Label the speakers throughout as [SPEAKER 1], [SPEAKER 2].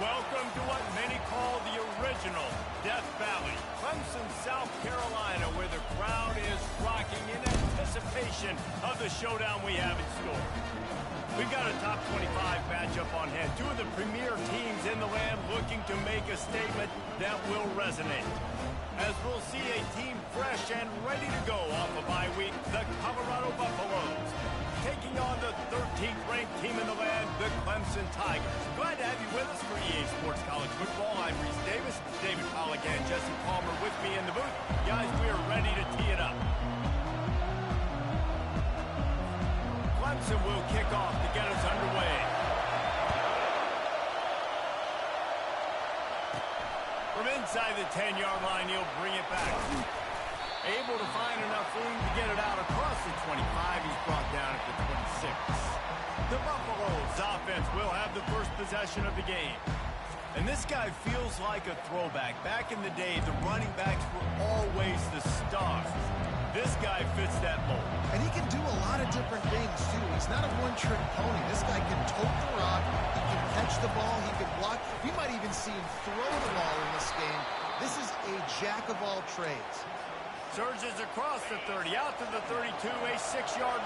[SPEAKER 1] Welcome to what many call the original Death Valley, Clemson, South Carolina, where the crowd is rocking in anticipation of the showdown we have in store. We've got a top 25 matchup on hand. Two of the premier teams in the land looking to make a statement that will resonate. As we'll see a team fresh and ready to go off a bye week, the Colorado Buffaloes, taking on the 13th ranked team in the land, the Clemson Tigers. Glad to have you with us for EA Sports College Football. I'm Reese Davis, David Pollack and Jesse Palmer with me in the booth. Guys, we are ready to tee it up. Clemson will kick off to get us underway. From inside the 10-yard line, he'll bring it back. Able to find enough room to get it out across the 25. He's brought down at the 26. The Buffaloes offense will have the first possession of the game. And this guy feels like a throwback. Back in the day, the running backs were always the stars. This guy fits that mold.
[SPEAKER 2] And he can do a lot of different things, too. He's not a one-trick pony. This guy can tote the rock. He can catch the ball. He can block. We might even see him throw the ball in this game. This is a jack of all trades.
[SPEAKER 1] Surges across the 30, out to the 32, a 6-yard.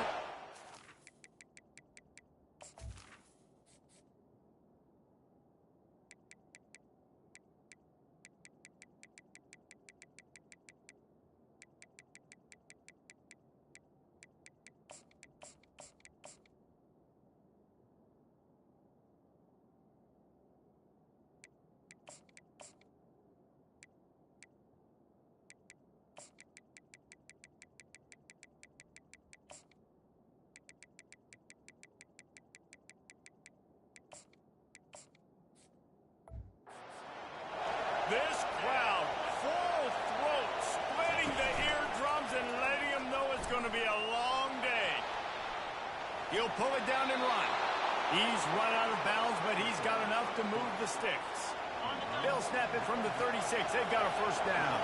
[SPEAKER 1] This crowd, full throat, splitting the eardrums and letting them know it's going to be a long day. He'll pull it down and run. He's run out of bounds, but he's got enough to move the sticks. They'll snap it from the 36. They've got a first down.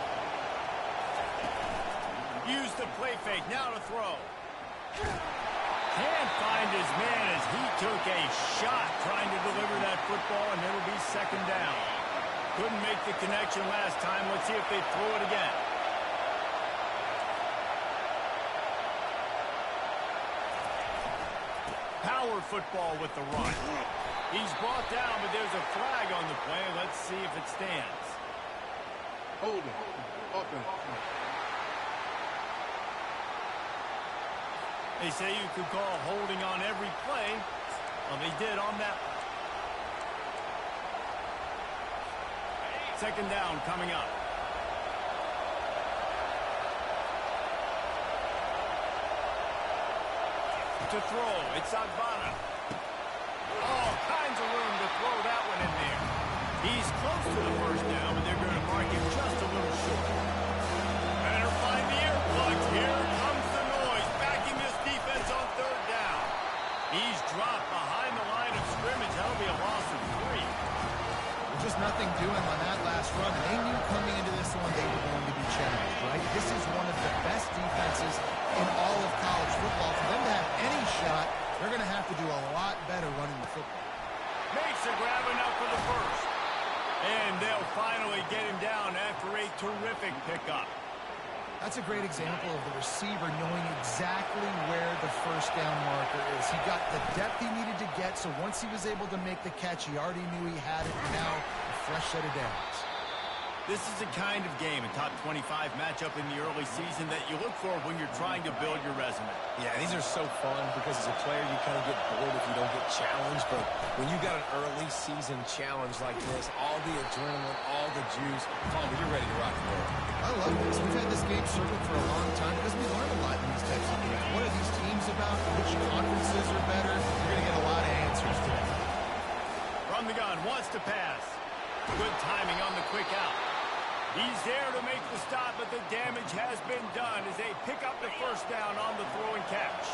[SPEAKER 1] Use the play fake. Now to throw. Can't find his man as he took a shot trying to deliver that football, and it'll be second down. Couldn't make the connection last time. Let's see if they throw it again. Power football with the run. He's brought down, but there's a flag on the play. Let's see if it stands.
[SPEAKER 3] Hold it. Offense.
[SPEAKER 1] They say you could call holding on every play. Well, they did on that one. Second down coming up. To throw, it's Agbana. All kinds of room to throw that one in there. He's close to the first down, but they're going to mark him just a little short. Better find the earplugs. Here comes the noise, backing this defense on third down. He's dropped behind the line of scrimmage. That'll be a loss of 3.
[SPEAKER 2] Just nothing doing on that last run. They knew coming into this one they were going to be challenged, right? This is one of the best defenses in all of college football. For them to have any shot, they're going to have to do a lot better running the football.
[SPEAKER 1] Makes a grab enough for the first. And they'll finally get him down after a terrific pickup.
[SPEAKER 2] That's a great example of the receiver knowing exactly where the first down marker is. He got the depth he needed to get, so once he was able to make the catch, he already knew he had it. Now, a fresh set of downs.
[SPEAKER 1] This is the kind of game, a top 25 matchup in the early season that you look for when you're trying to build your resume.
[SPEAKER 4] Yeah, these are so fun because as a player, you kind of get bored if you don't get challenged. But when you got an early season challenge like this, all the adrenaline, all the juice, Palmer, you're ready to rock and roll.
[SPEAKER 2] I love this. We've had this game circled for a long time because we learn a lot in these types of games. What are these teams about? Which conferences are better? You're going to get a lot of answers today.
[SPEAKER 1] From the gun, wants to pass. Good timing on the quick out. He's there to make the stop, but the damage has been done as they pick up the first down on the throw and catch.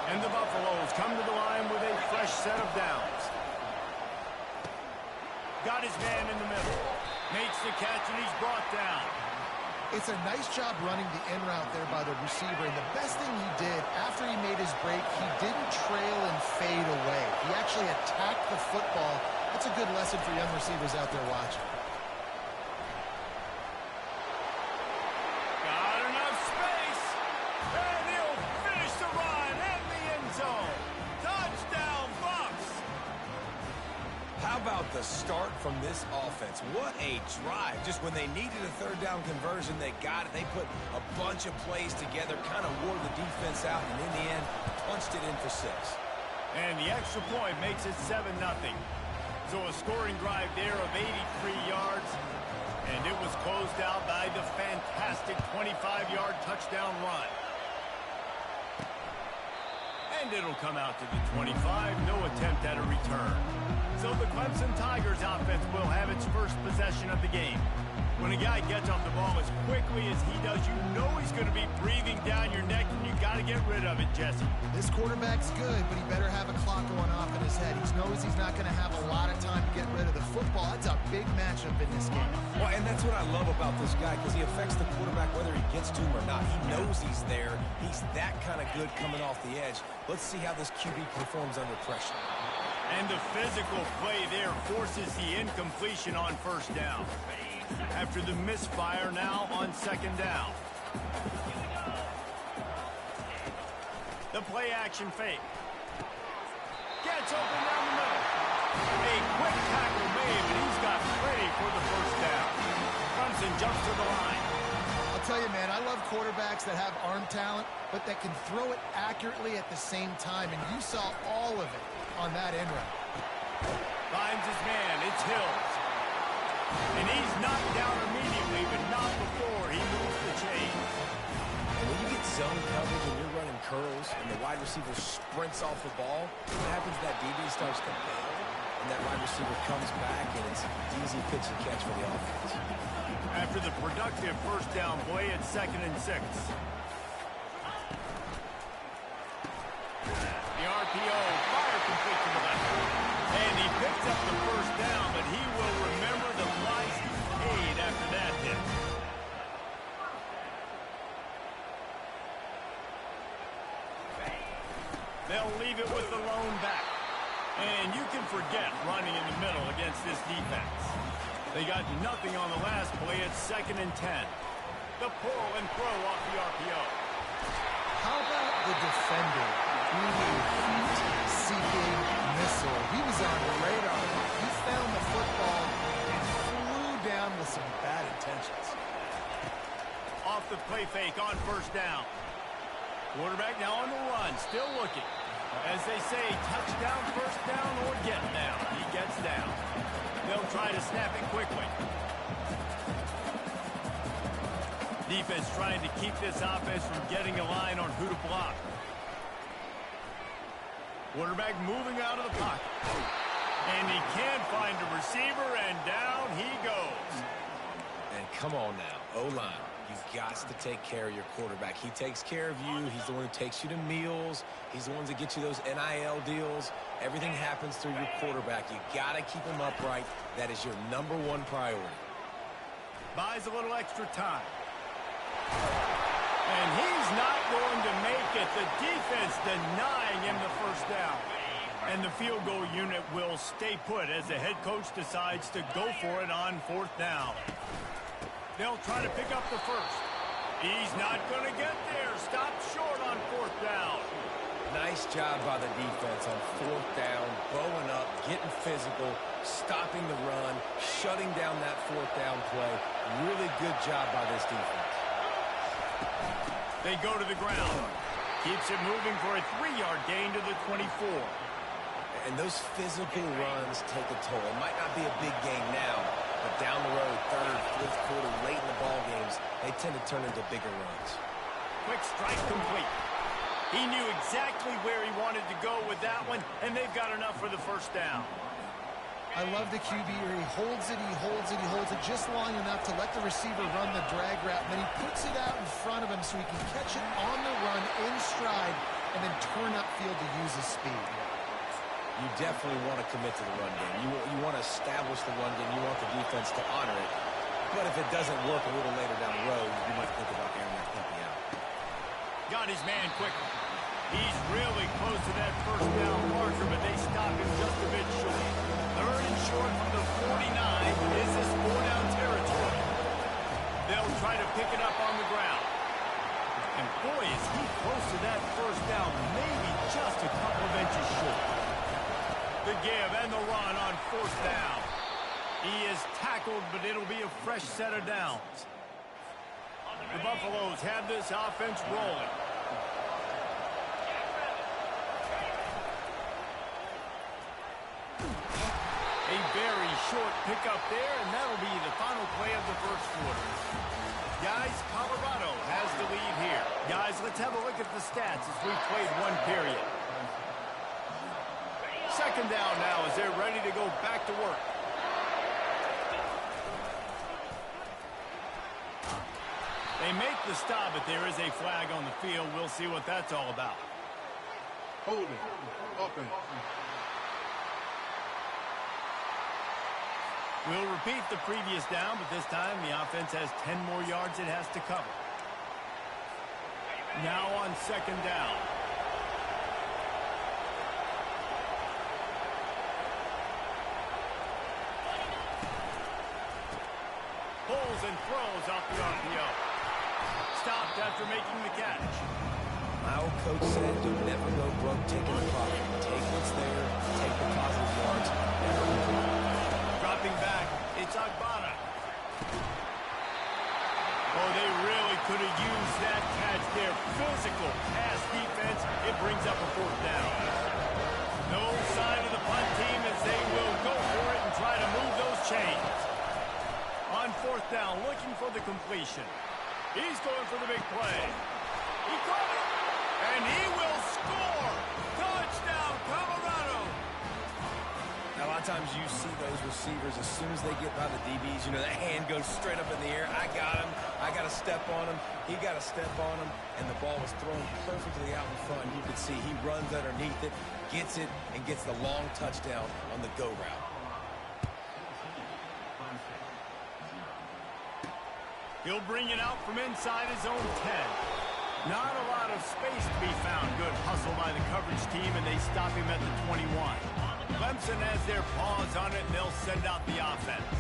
[SPEAKER 1] And the Buffaloes come to the line with a fresh set of downs. Got his man in the middle. Makes the catch, and he's brought down.
[SPEAKER 2] It's a nice job running the in route there by the receiver. And the best thing he did after he made his break, he didn't trail and fade away. He actually attacked the football That's a good lesson for young receivers out there watching.
[SPEAKER 1] Got enough space, and he'll finish the run in the end zone. Touchdown, Bucks!
[SPEAKER 4] How about the start from this offense? What a drive. Just when they needed a third down conversion, they got it. They put a bunch of plays together, kind of wore the defense out, and in the end, punched it in for 6.
[SPEAKER 1] And the extra point makes it 7-0. So a scoring drive there of 83 yards, and it was closed out by the fantastic 25-yard touchdown run. And it'll come out to the 25, no attempt at a return. So the Clemson Tigers offense will have its first possession of the game. When a guy gets off the ball as quickly as he does, you know he's going to be breathing down your neck, and you got to get rid of it, Jesse.
[SPEAKER 2] This quarterback's good, but he better have a clock going off in his head. He knows he's not going to have a lot of time to get rid of the football. That's a big matchup in this game.
[SPEAKER 4] Well, and that's what I love about this guy, because he affects the quarterback whether he gets to him or not. He knows he's there. He's that kind of good coming off the edge. Let's see how this QB performs under pressure.
[SPEAKER 1] And the physical play there forces the incompletion on first down. After the misfire, now on second down. The play action fake. Gets open down the middle. A quick tackle made, and he's got plenty for the first down. Clemson jumps to the line.
[SPEAKER 2] I'll tell you, man, I love quarterbacks that have arm talent, but that can throw it accurately at the same time, and you saw all of it on that end run.
[SPEAKER 1] Finds his man. It's Hills. And he's knocked down immediately, but not before he moves the chains.
[SPEAKER 4] And when you get zone coverage and you're running curls and the wide receiver sprints off the ball, what happens is that DB starts to bail, and that wide receiver comes back, and it's easy pitch and catch for the offense.
[SPEAKER 1] After the productive first down play, it's 2nd and 6. The RPO, fire complete to the left. And he picks up the first down, but he will remember the price he paid after that hit. They'll leave it with the lone back. And you can forget running in the middle against this defense. They got nothing on the last play. It's 2nd and 10. The pull and throw off the RPO.
[SPEAKER 2] How about the defender being a heat-seeking missile? He was on the radar. He found the football and flew down with some bad intentions.
[SPEAKER 1] Off the play fake on first down. Quarterback now on the run, still looking. As they say, touchdown, first down, or get down. He gets down. They'll try to snap it quickly. Defense trying to keep this offense from getting a line on who to block. Quarterback moving out of the pocket. And he can't find a receiver, and down he goes.
[SPEAKER 4] And come on now, O-line. You've got to take care of your quarterback. He takes care of you. He's the one who takes you to meals. He's the one that gets you those NIL deals. Everything happens through your quarterback. You got to keep him upright. That is your #1 priority.
[SPEAKER 1] Buys a little extra time. And he's not going to make it. The defense denying him the first down. And the field goal unit will stay put as the head coach decides to go for it on 4th down. They'll try to pick up the first. He's not going to get there. Stopped short on 4th down.
[SPEAKER 4] Nice job by the defense on 4th down, bowing up, getting physical, stopping the run, shutting down that 4th down play. Really good job by this defense.
[SPEAKER 1] They go to the ground. Keeps it moving for a 3-yard gain to the 24.
[SPEAKER 4] And those physical runs take a toll. It might not be a big game now, but down the road, 3rd, 4th quarter, late in the ball games, they tend to turn into bigger runs.
[SPEAKER 1] Quick strike complete. He knew exactly where he wanted to go with that one, and they've got enough for the first down.
[SPEAKER 2] I love the QB here. He holds it, he holds it, he holds it just long enough to let the receiver run the drag route, and then he puts it out in front of him so he can catch it on the run in stride and then turn upfield to use his speed.
[SPEAKER 4] You definitely want to commit to the run game. You want to establish the run game. You want the defense to honor it. But if it doesn't work a little later down the road, you might think about airing that puppy out.
[SPEAKER 1] Got his man quickly. He's really close to that first down marker, but they stop him just a bit short. Third and short from the 49. Is this 4-down territory? They'll try to pick it up on the ground. And boy, is he close to that first down, maybe just a couple of inches short. The give and the run on 4th down. He is tackled, but it'll be a fresh set of downs. The Buffaloes have this offense rolling. A very short pickup there, and that'll be the final play of the first quarter. Guys, Colorado has the lead here. Guys, let's have a look at the stats as we played one period. Second down now as they're ready to go back to work. They make the stop, but there is a flag on the field. We'll see what that's all about.
[SPEAKER 3] Holding. Offense.
[SPEAKER 1] We'll repeat the previous down, but this time the offense has 10 more yards it has to cover. Now on second down. Pulls and throws off the RPO. Stopped after making the catch.
[SPEAKER 4] My old coach said, "You'll never go broke taking the profit. Take what's there, take the positive yards, never complain."
[SPEAKER 1] Dropping back, it's Agbana. Oh, they really could have used that catch there. Physical pass defense. It brings up a 4th down. No sign of the punt team as they will go for it and try to move those chains. On 4th down, looking for the completion. He's going for the big play. He caught it, and he will score. Touchdown, Colorado.
[SPEAKER 4] Now, a lot of times you see those receivers, as soon as they get by the DBs, you know, that hand goes straight up in the air. I got him. I got to step on him. He got to step on him, and the ball was thrown perfectly out in front. You can see he runs underneath it, gets it, and gets the long touchdown on the go route.
[SPEAKER 1] He'll bring it out from inside his own 10. Not a lot of space to be found. Good hustle by the coverage team, and they stop him at the 21. Clemson has their paws on it, and they'll send out the offense.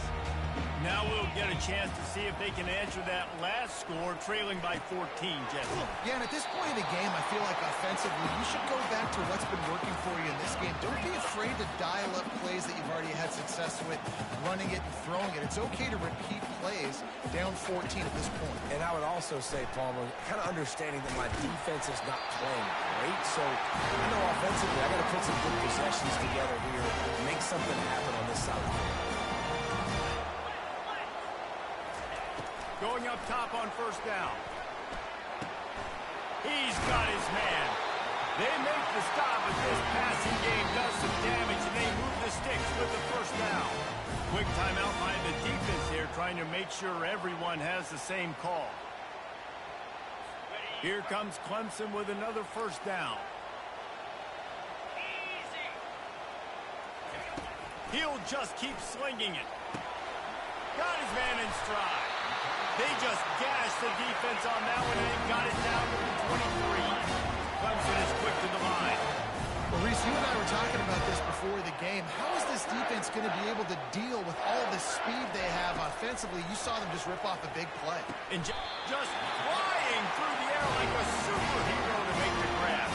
[SPEAKER 1] Now we'll get a chance to see if they can answer that last score, trailing by 14, Jesse.
[SPEAKER 2] Yeah, and at this point in the game, I feel like offensively, you should go back to what's been working for you in this game. Don't be afraid to dial up plays that you've already had success with, running it and throwing it. It's okay to repeat plays down 14 at this point.
[SPEAKER 4] And I would also say, Palmer, kind of understanding that my defense is not playing great, so I know offensively I got to put some good possessions together here, make something happen on this side of the field.
[SPEAKER 1] Going up top on 1st down. He's got his man. They make the stop, but this passing game does some damage, and they move the sticks with the 1st down. Quick timeout by the defense here, trying to make sure everyone has the same call. Here comes Clemson with another 1st down. He'll just keep slinging it. Got his man in stride. They just gashed the defense on that one and got it down to the 23. Clemson is quick to the line.
[SPEAKER 2] Well, Reese, you and I were talking about this before the game. How is this defense going to be able to deal with all the speed they have offensively? You saw them just rip off a big play.
[SPEAKER 1] And just flying through the air like a superhero to make the grab.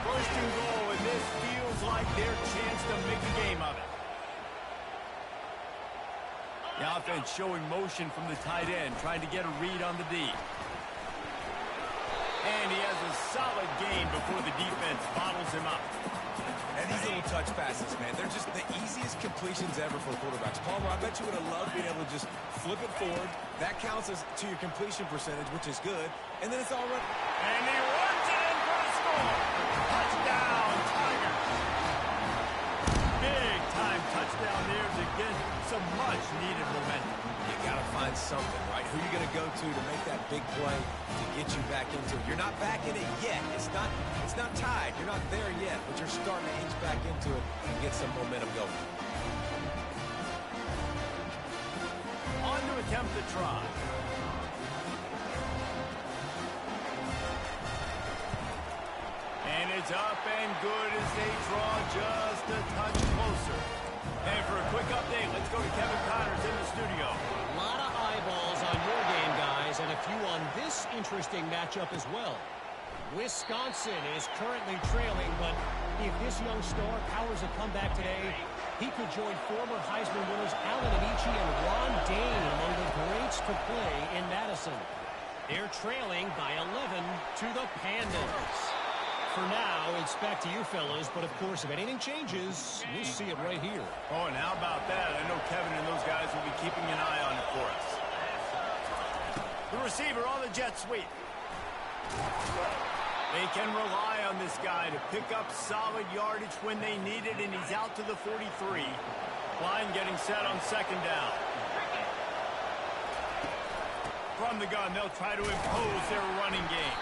[SPEAKER 1] 1st and goal, and this feels like their chance to make a game of it. The offense showing motion from the tight end, trying to get a read on the D. And he has a solid gain before the defense bottles him up.
[SPEAKER 4] And these little touch passes, man, they're just the easiest completions ever for quarterbacks. Palmer, I bet you would have loved being able to just flip it forward. That counts as to your completion percentage, which is good. And then it's all right.
[SPEAKER 1] And he runs it in for the score. Touchdown, Tigers. Big time touchdown there to get some much-needed momentum.
[SPEAKER 4] You got to find something, right? Who are you going to go to make that big play to get you back into it? You're not back in it yet. It's not tied. You're not there yet, but you're starting to inch back into it and get some momentum going.
[SPEAKER 1] On to attempt the try. And is up and good as they draw just a touch closer. And for a quick update, let's go to Kevin Connors in the studio.
[SPEAKER 5] A lot of eyeballs on your game, guys, and a few on this interesting matchup as well. Wisconsin is currently trailing, but if this young star powers a comeback today, he could join former Heisman winners Allen Amici and Ron Dane among the greats to play in Madison. They're trailing by 11 to the Pandas. For now, it's back to you fellas, but of course, if anything changes, we'll see it right here.
[SPEAKER 1] Oh, and how about that? I know Kevin and those guys will be keeping an eye on it for us. The receiver on the jet sweep. They can rely on this guy to pick up solid yardage when they need it, and he's out to the 43. Line getting set on second down. From the gun, they'll try to impose their running game.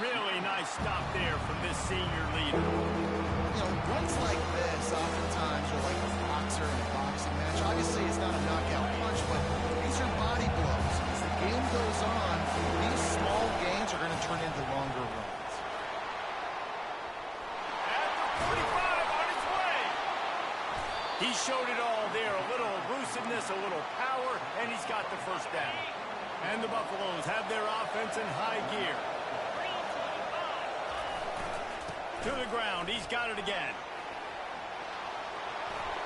[SPEAKER 1] Really nice stop there from this senior leader.
[SPEAKER 2] You know, runs like this, oftentimes are like a boxer in a boxing match. Obviously, it's not a knockout punch, but these are body blows. As the game goes on, these small gains are going to turn into longer runs.
[SPEAKER 1] At the 45, on his way. He showed it all there. A little elusiveness, a little power, and he's got the first down. And the Buffaloes have their offense in high gear. To the ground, he's got it again.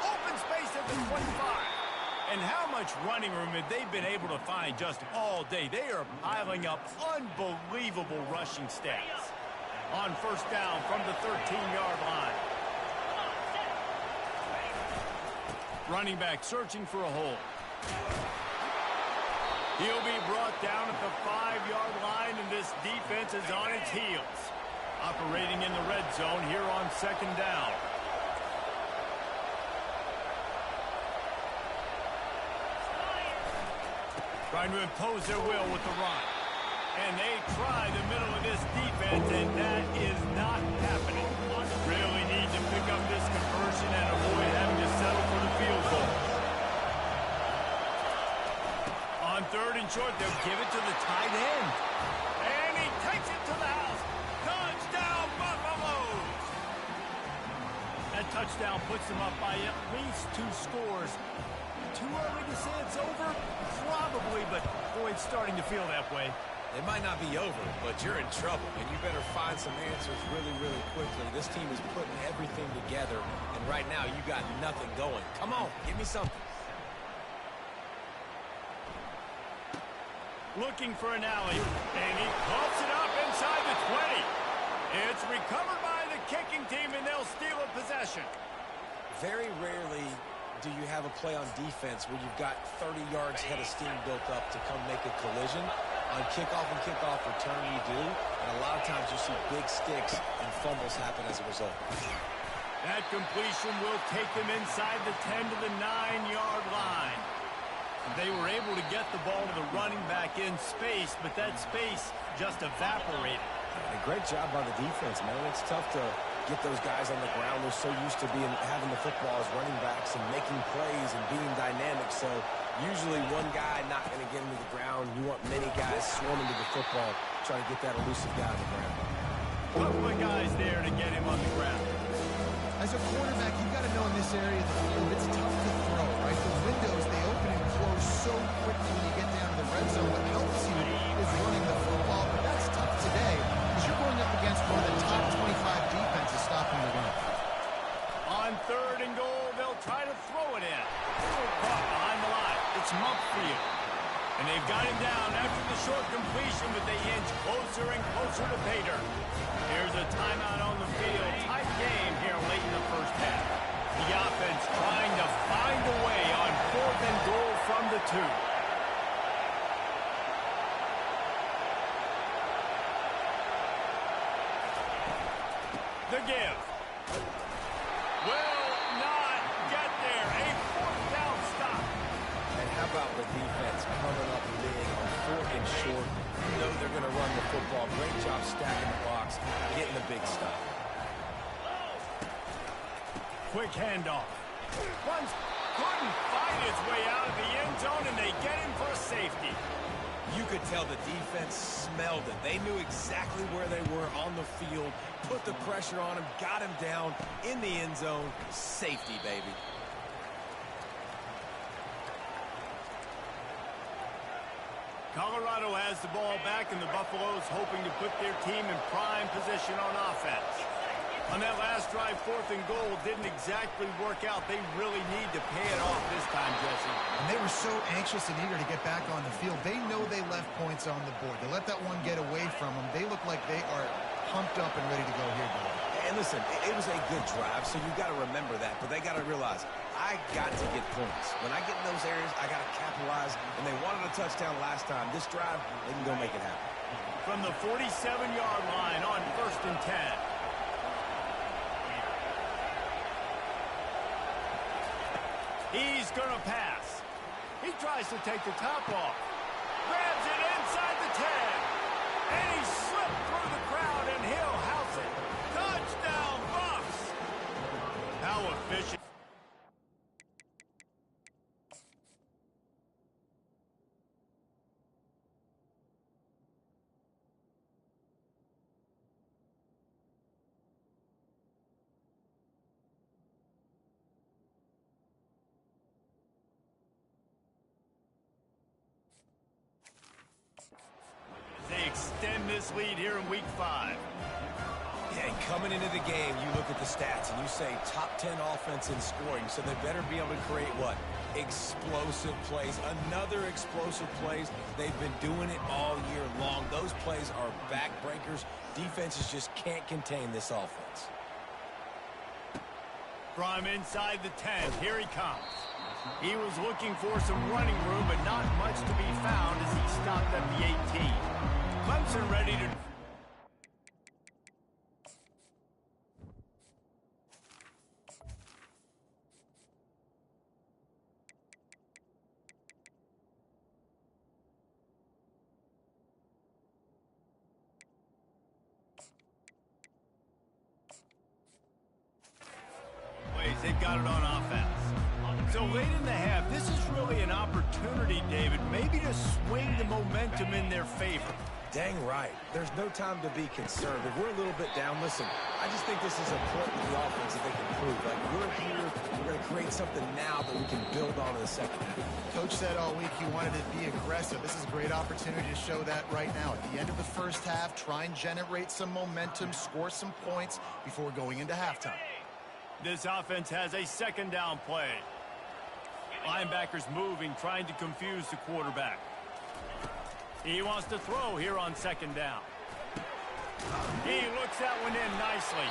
[SPEAKER 1] Open space at the 25. And how much running room have they been able to find just all day? They are piling up unbelievable rushing stats. On first down from the 13-yard line. Running back searching for a hole. He'll be brought down at the 5-yard line, and this defense is on its heels. Operating in the red zone here on second down. Trying to impose their will with the run. And they try the middle of this defense, and that is not happening. Really need to pick up this conversion and avoid having to settle for the field goal. On third and short, they'll give it to the tight end. And he takes it to the house. Touchdown, Buffaloes! That touchdown puts them up by at least 2 scores. Too early to say it's over? Probably, but boy, it's starting to feel that way.
[SPEAKER 4] It might not be over, but you're in trouble, and you better find some answers really, really quickly. This team is putting everything together, and right now you got nothing going. Come on, give me something.
[SPEAKER 1] Looking for an alley, and he pumps it up inside the 20. It's recovered by the kicking team, and they'll steal a possession.
[SPEAKER 4] Very rarely do you have a play on defense where you've got 30 yards head of steam built up to come make a collision. On kickoff and kickoff return, you do, and a lot of times you see big sticks and fumbles happen as a result.
[SPEAKER 1] That completion will take them inside the 10 to the 9-yard line. They were able to get the ball to the running back in space, but that space just evaporated.
[SPEAKER 4] And a great job by the defense, man. It's tough to get those guys on the ground. They're so used to having the football as running backs and making plays and being dynamic. So usually one guy not going to get him to the ground. You want many guys swarming to the football, trying to get that elusive guy on the ground.
[SPEAKER 1] Couple of guys there to get him on the ground.
[SPEAKER 2] As a quarterback, you've got to know in this area of the field, it's tough to throw, right? The windows, they open and close so quickly when you get down to the red zone. What helps you is running the football, but that's tough today because you're going up against one of the top 25 defenses stopping the run.
[SPEAKER 1] On third and goal, they'll try to throw it in. Caught behind the line. It's Memphis. And they've got him down after the short completion, but they inch closer and closer to pay dirt. Here's a timeout on the field. Tight game here late in the first half. The offense trying to find a way on fourth and goal from the 2. The give. Will not get there. A fourth down stop.
[SPEAKER 4] And how about the defense coming up big on fourth and short? You know they're going to run the football. Great job stacking the box, getting the big stop.
[SPEAKER 1] Quick handoff. Runs, couldn't find his way out of the end zone, and they get him for a safety.
[SPEAKER 4] You could tell the defense smelled it. They knew exactly where they were on the field, put the pressure on him, got him down in the end zone. Safety, baby.
[SPEAKER 1] Colorado has the ball back, and the Buffaloes hoping to put their team in prime position on offense. On that last drive, 4th and goal didn't exactly work out. They really need to pay it off this time, Jesse.
[SPEAKER 2] And they were so anxious and eager to get back on the field. They know they left points on the board. They let that one get away from them. They look like they are pumped up and ready to go here, Billy.
[SPEAKER 4] And listen, it was a good drive, so you've got to remember that. But they got to realize, I got to get points. When I get in those areas, I got to capitalize. And they wanted a touchdown last time. This drive, they can go make it happen.
[SPEAKER 1] From the 47-yard line on 1st and 10. He's going to pass. He tries to take the top off. Grabs it inside the 10. And he slipped through the crowd, and he'll house it. Touchdown, Buffs! How efficient. They extend this lead here in Week 5.
[SPEAKER 4] Yeah, and coming into the game, you look at the stats and you say top 10 offense in scoring, so they better be able to create what? Explosive plays. Another explosive plays. They've been doing it all year long. Those plays are backbreakers. Defenses just can't contain this offense.
[SPEAKER 1] From inside the 10, here he comes. He was looking for some running room, but not much to be found as he stopped at the 18. Clemson ready to... They've got it on offense. So late in the half, this is really an opportunity, David, maybe to swing the momentum in their favor.
[SPEAKER 4] Dang right. There's no time to be conservative. We're a little bit down. Listen, I just think this is a point in the offense that they can prove. Like, we're here, we're going to create something now that we can build on in the second half.
[SPEAKER 2] Coach said all week he wanted to be aggressive. This is a great opportunity to show that right now. At the end of the first half, try and generate some momentum, score some points before going into halftime.
[SPEAKER 1] This offense has a 2nd down play. Linebackers moving, trying to confuse the quarterback. He wants to throw here on 2nd down. He looks that one in nicely.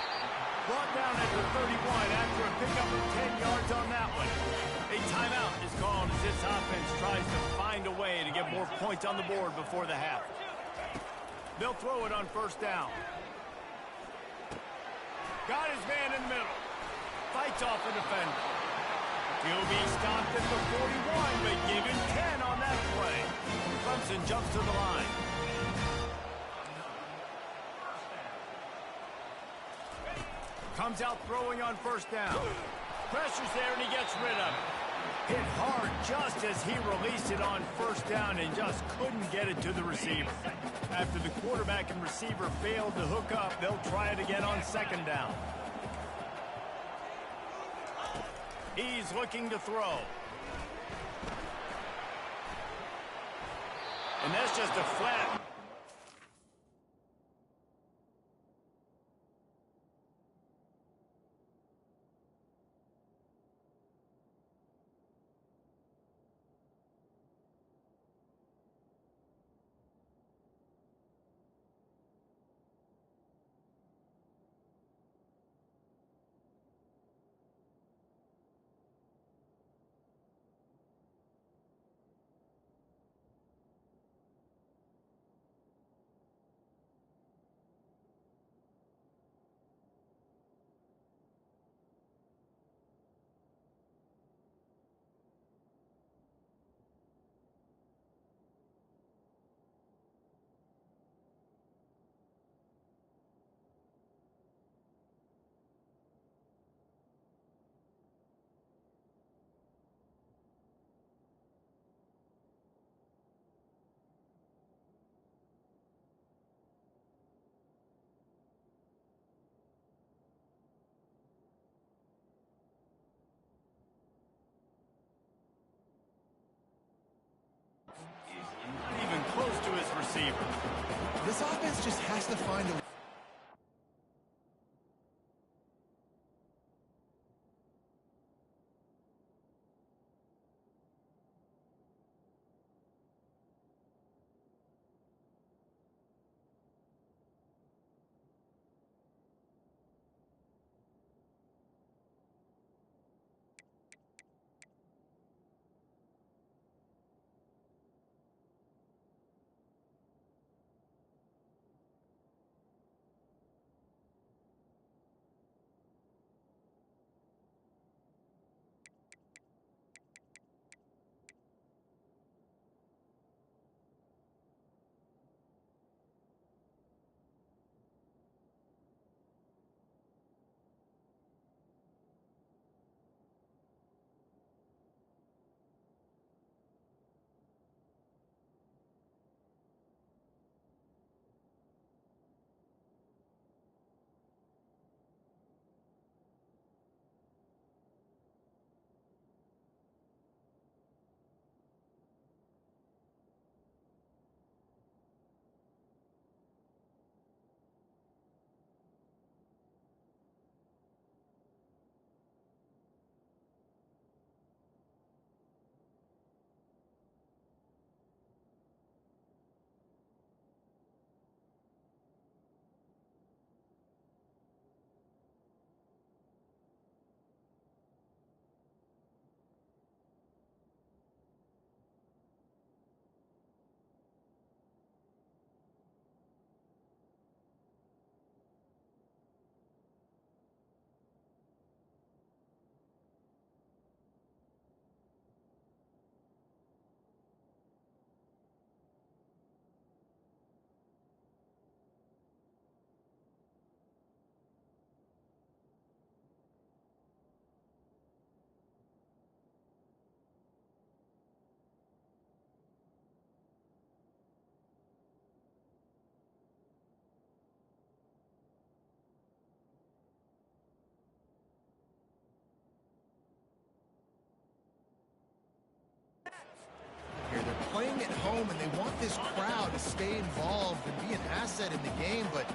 [SPEAKER 1] Brought down at the 31 after a pickup of 10 yards on that one. A timeout is called as this offense tries to find a way to get more points on the board before the half. They'll throw it on 1st down. Got his man in the middle. Fights off a defender. He'll be stopped at the 41, but given 10 on that play. Clemson jumps to the line. Comes out throwing on 1st down. Pressure's there, and he gets rid of it. Hit hard just as he released it on 1st down and just couldn't get it to the receiver. After the quarterback and receiver failed to hook up, they'll try it again on 2nd down. He's looking to throw. And that's just a flat. receiver.
[SPEAKER 2] This offense just has to find a... They're playing at home, and they want this crowd to stay involved and be an asset in the game, but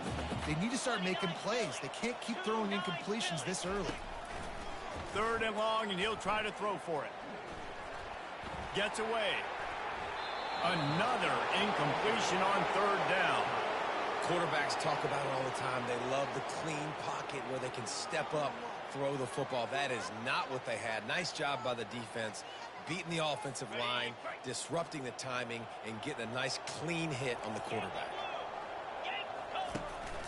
[SPEAKER 2] they need to start making plays. They can't keep throwing incompletions this early.
[SPEAKER 1] 3rd and long, and he'll try to throw for it. Gets away. Another incompletion on 3rd down.
[SPEAKER 4] Quarterbacks talk about it all the time. They love the clean pocket where they can step up, throw the football. That is not what they had. Nice job by the defense, beating the offensive line, disrupting the timing, and getting a nice clean hit on the quarterback.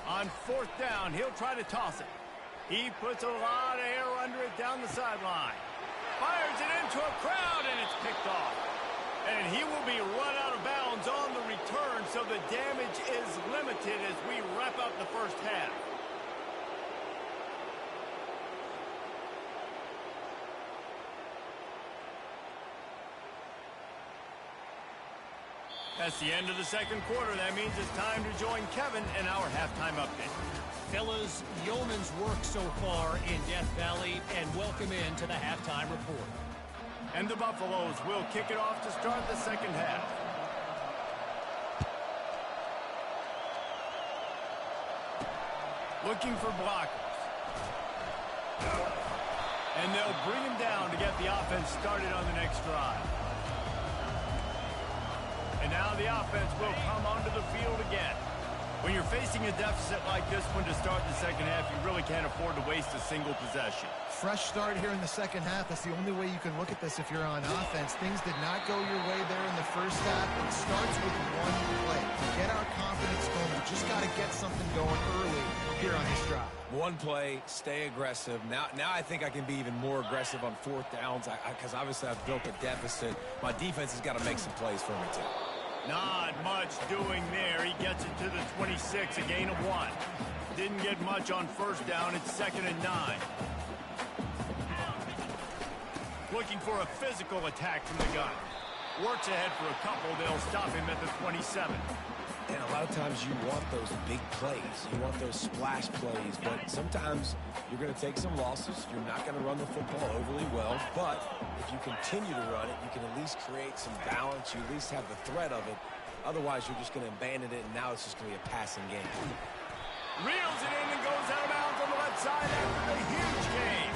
[SPEAKER 1] On 4th down, he'll try to toss it. He puts a lot of air under it down the sideline. Fires it into a crowd, and it's picked off. And he will be run out of bounds on the return, so the damage is limited as we wrap up the first half. That's the end of the 2nd quarter. That means it's time to join Kevin in our halftime update.
[SPEAKER 5] Fellas, yeoman's work so far in Death Valley, and welcome into the halftime report.
[SPEAKER 1] And the Buffaloes will kick it off to start the 2nd half. Looking for blockers. And they'll bring him down to get the offense started on the next drive. And now the offense will come onto the field again. When you're facing a deficit like this one to start the 2nd half, you really can't afford to waste a single possession.
[SPEAKER 2] Fresh start here in the 2nd half. That's the only way you can look at this if you're on offense. Things did not go your way there in the 1st half. It starts with one play. To get our confidence going, we just got to get something going early here on this drive.
[SPEAKER 4] One play, stay aggressive. Now I think I can be even more aggressive on 4th downs because obviously I've built a deficit. My defense has got to make some plays for me too.
[SPEAKER 1] Not much doing there. He gets it to the 26, a gain of 1. Didn't get much on 1st down. It's 2nd and 9. Looking for a physical attack from the gun. Works ahead for a couple. They'll stop him at the 27.
[SPEAKER 4] And a lot of times you want those big plays. You want those splash plays. But sometimes you're going to take some losses. You're not going to run the football overly well. But if you continue to run it, you can at least create some balance. You at least have the threat of it. Otherwise, you're just going to abandon it, and now it's just going to be a passing game.
[SPEAKER 1] Reels it in and goes out of bounds on the left side after the huge gain.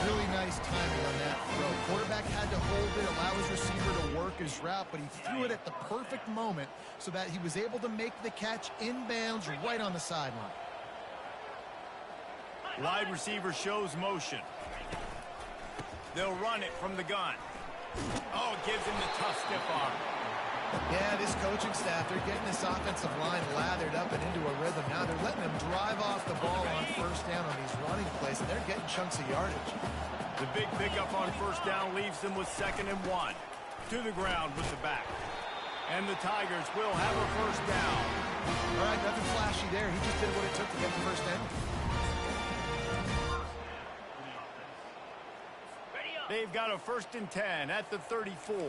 [SPEAKER 2] Really nice timing on that throw. Quarterback had to hold it, allow his receiver to work his route, but he threw it at the perfect moment so that he was able to make the catch inbounds right on the sideline.
[SPEAKER 1] Wide receiver shows motion. They'll run it from the gun. Oh, it gives him the tough stiff arm.
[SPEAKER 2] Yeah, this coaching staff, they're getting this offensive line lathered up and into a rhythm. Now they're letting them drive off the ball on first down on these running plays, and they're getting chunks of yardage.
[SPEAKER 1] The big pickup on first down leaves them with 2nd and 1. To the ground with the back. And the Tigers will have a first down.
[SPEAKER 2] All right, nothing flashy there. He just did what it took to get the first down.
[SPEAKER 1] They've got a 1st and 10 at the 34.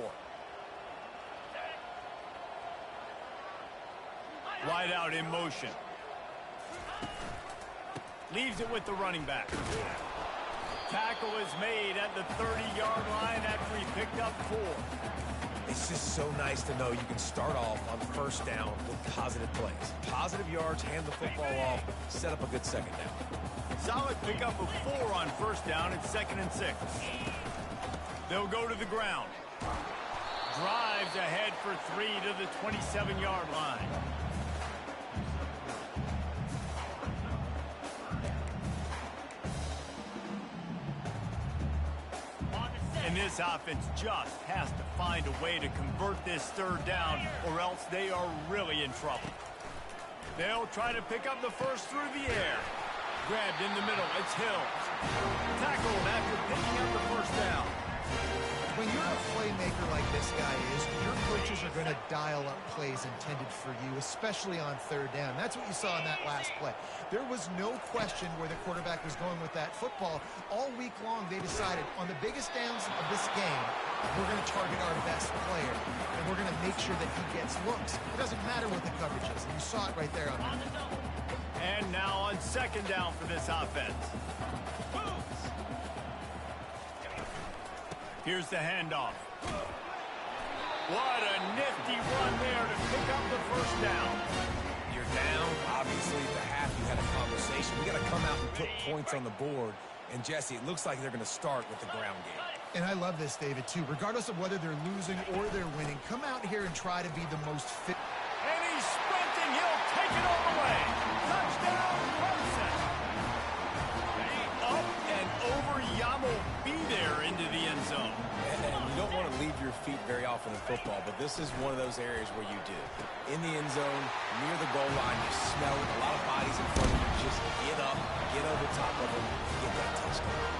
[SPEAKER 1] Wide out in motion. Leaves it with the running back. Tackle is made at the 30-yard line after he picked up 4.
[SPEAKER 4] It's just so nice to know you can start off on first down with positive plays. Positive yards, hand the football off, set up a good second down.
[SPEAKER 1] Solid pickup of 4 on first down at 2nd and 6. They'll go to the ground. Drives ahead for 3 to the 27-yard line. And this offense just has to find a way to convert this 3rd down, or else they are really in trouble. They'll try to pick up the first through the air. Grabbed in the middle, it's Hills. Tackled after picking up the first down.
[SPEAKER 2] When you're a playmaker like this guy is, your coaches are going to dial up plays intended for you, especially on 3rd down. That's what you saw in that last play. There was no question where the quarterback was going with that football. All week long, they decided on the biggest downs of this game, we're going to target our best player, and we're going to make sure that he gets looks. It doesn't matter what the coverage is, and you saw it right there on that.
[SPEAKER 1] And now on 2nd down for this offense. Here's the handoff. What a nifty run there to pick up the first down.
[SPEAKER 4] You're down. Obviously, at the half, you had a conversation. We got to come out and put points on the board. And, Jesse, it looks like they're going to start with the ground game.
[SPEAKER 2] And I love this, David, too. Regardless of whether they're losing or they're winning, come out here and try to be the most fit.
[SPEAKER 1] And he's sprinting. He'll take it all the way. Touchdown, Clemson. Up and over. Yam will be there into the end zone.
[SPEAKER 4] And you don't want to leave your feet very often in football, but this is one of those areas where you do. In the end zone, near the goal line, you smell it. A lot of bodies in front of you. Just get up, get over top of them, get that touchdown.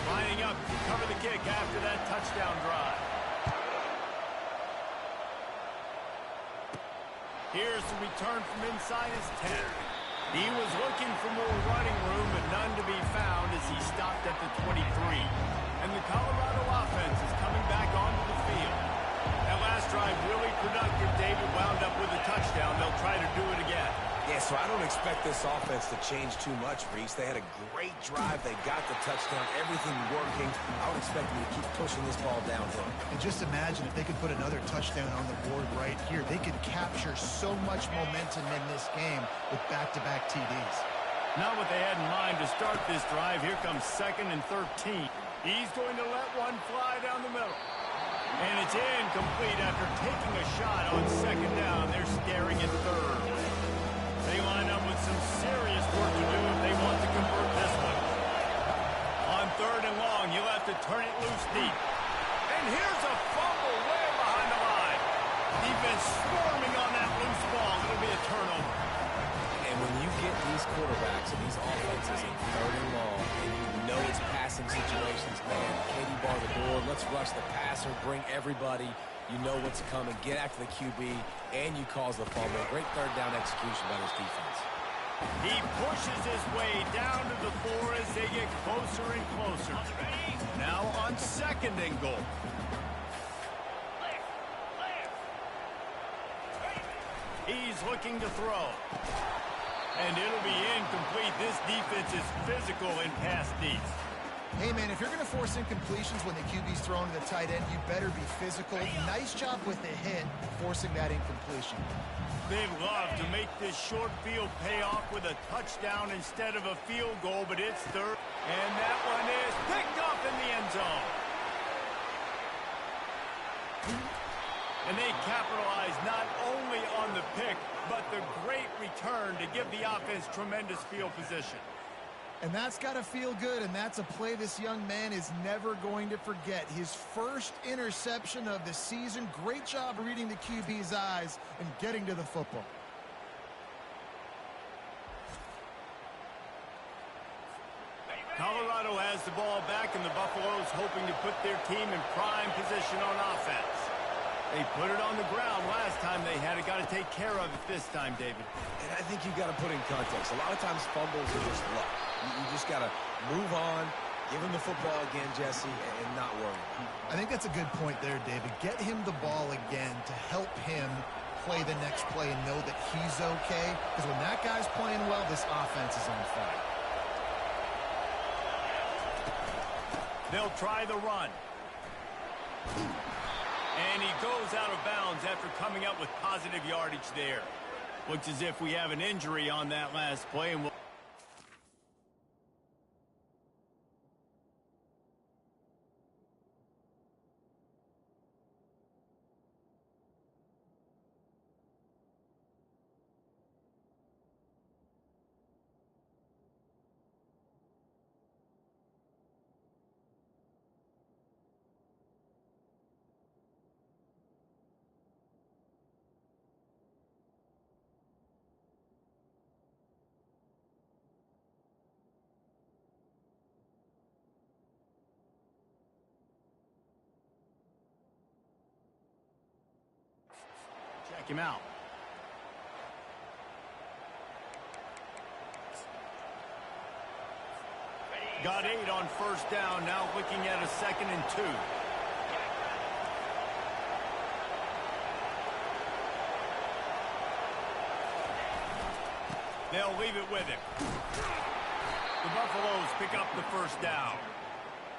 [SPEAKER 1] Lining up to cover the kick after that touchdown drive. Here's the return from inside his 10. He was looking for more running room, but none to be found as he stopped at the 23. And the Colorado offense is coming back onto the field. That last drive really productive. David wound up with a touchdown. They'll try to do it again.
[SPEAKER 4] Yeah, so I don't expect this offense to change too much, Reese. They had a great drive. They got the touchdown, everything working. I would expect them to keep pushing this ball downhill.
[SPEAKER 2] And just imagine if they could put another touchdown on the board right here. They could capture so much momentum in this game with back-to-back TDs.
[SPEAKER 1] Not what they had in mind to start this drive. Here comes 2nd and 13. He's going to let one fly down the middle. And it's incomplete after taking a shot on 2nd down. They're staring at 3rd. They line up with some serious work to do if they want to convert this one. On 3rd and long, you'll have to turn it loose deep. And here's a fumble way behind the line. Defense swarming on that loose ball. It'll be a turnover.
[SPEAKER 4] And when you get these quarterbacks and these offenses in 3rd and long, and you know it's passing situations, man, Katie bar the board, let's rush the passer, bring everybody. You know what's coming. Get after the QB, and you cause the fumble. Great 3rd down execution by this defense.
[SPEAKER 1] He pushes his way down to the 4 as they get closer and closer. Now on 2nd and goal. He's looking to throw. And it'll be incomplete. This defense is physical in pass deep.
[SPEAKER 2] Hey, man, if you're going to force incompletions when the QB's thrown to the tight end, you better be physical. Nice job with the hit, forcing that incompletion.
[SPEAKER 1] They'd love to make this short field pay off with a touchdown instead of a field goal, but it's third. And that one is picked off in the end zone. And they capitalize not only on the pick, but the great return to give the offense tremendous field position.
[SPEAKER 2] And that's got to feel good, and that's a play this young man is never going to forget. His first interception of the season. Great job reading the QB's eyes and getting to the football.
[SPEAKER 1] Colorado has the ball back, and the Buffaloes hoping to put their team in prime position on offense. They put it on the ground last time they had it. Got to take care of it this time, David.
[SPEAKER 4] And I think you got to put in context. A lot of times fumbles are just luck. You just got to move on, give him the football again, Jesse, and not worry.
[SPEAKER 2] I think that's a good point there, David. Get him the ball again to help him play the next play and know that he's okay. Because when that guy's playing well, this offense is on fire.
[SPEAKER 1] They'll try the run. And he goes out of bounds after coming up with positive yardage there. Looks as if we have an injury on that last play. And we'll check him out. Got 8 on first down. Now looking at a 2nd and 2. They'll leave it with him. The Buffaloes pick up the first down.